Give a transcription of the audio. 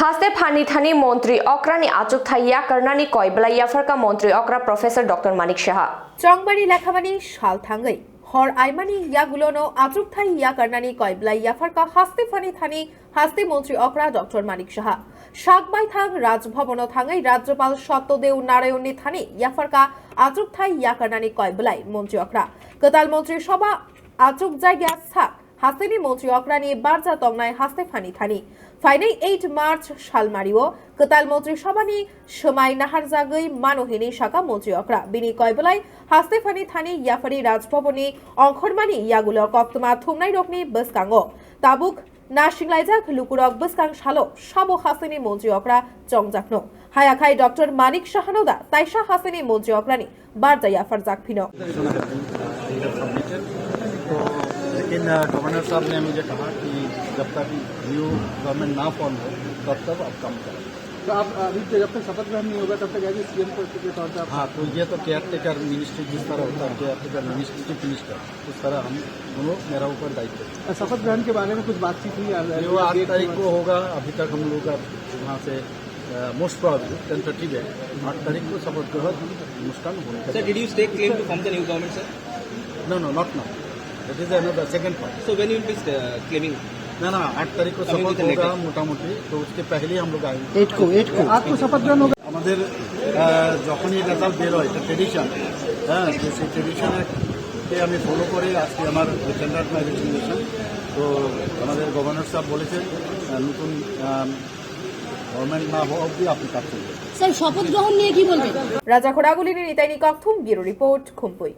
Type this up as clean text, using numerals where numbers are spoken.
हास्ते फानी थानी मंत्री अक्रानी आचुक थाइया करनानी कयबला याफरका मंत्री अक्रा प्रोफेसर डॉक्टर मानिक शाह चंगबाड़ी लेखामानी शाल थांगै हर आइमानी यागुलोनो आचुक थाई या करनानी कयबला याफरका हास्ते फानी थानी हास्ते मंत्री अक्रा डॉक्टर मानिक शाह शाकबाई थां राजभवन थांगै राज्यपाल सत्यदेव नारायणी थानी याफरका आचुक थाई या करनानी कयबलाई मंत्री अक्रा कताल मंत्री सभा आचुक जायगा साक हास्तेनी मंत्री अक्रानी बारजा तंगनाय हास्ते फानी थानी फाइनै 8 मार्च सालमारिओ कताल मंत्री सभानि समाय नाहारजागै मानहिनी शाखा मंत्री अक्रा बिनि कयबलाई हास्ते फानी थानी याफारी राजभवननि अंखरमानि यागुलो कक्तमा थुंनाय रकनि बसकांगो ताबुक नासिंलायजाक लुकुरक बसकां सालो साबो हास्तेनि मंत्री अक्रा चंगजाकनो हायाखाय डॉक्टर मानिक शाहनोदा ताइशा हास्तेनि मंत्री अक्रानी बारजा याफार जाकफिनो लेकिन गवर्नर साहब ने मुझे कहा कि जब तक न्यू गवर्नमेंट ना फॉर्म हो तब तक आप काम करें। तो आप अभी जब तक शपथ ग्रहण नहीं होगा तब तक एज सीएम के तौर पर हाँ, तो ये तो केयर टेकर मिनिस्ट्री जिस तरह होता है care taker ministry chief minister उस तरह हम दोनों मेरा ऊपर दायित्व है। शपथ ग्रहण के बारे में कुछ बातचीत हुई? वो 8 तारीख को होगा। अभी तक हम लोग वहाँ से मोस्ट प्रॉब्ली 10:30 है 8 तारीख को शपथ ग्रहण अनुष्ठान होने का। Sir, did you stake claim to form the new government, sir? No, not now. That is another second part. So when you will be claiming? ना 8 तारीख को शपथ होगा मोटामोटी, तो उसके पहले हम लोग आएंगे। 8 को आपको शपथ ग्रहण होगा? আমাদের যখনই রেজাল্ট বের হয় এটা ট্রেডিশন, হ্যাঁ, সেই ট্রেডিশনকে আমি ফলো করে আজকে আমার টেন্ডার মাই রেজিগনেশন। তো আমাদের গভর্নর সাহেব বলেছেন নতুন গভর্নমেন্ট না হওয়া অবধি আপনি কাজ করবেন। স্যার শপথ গ্রহণ নিয়ে কি বলবেন? রাজা খোড়াগুলিনী নিতাইনি ককথুম ব্যুরো রিপোর্ট খুমপুই।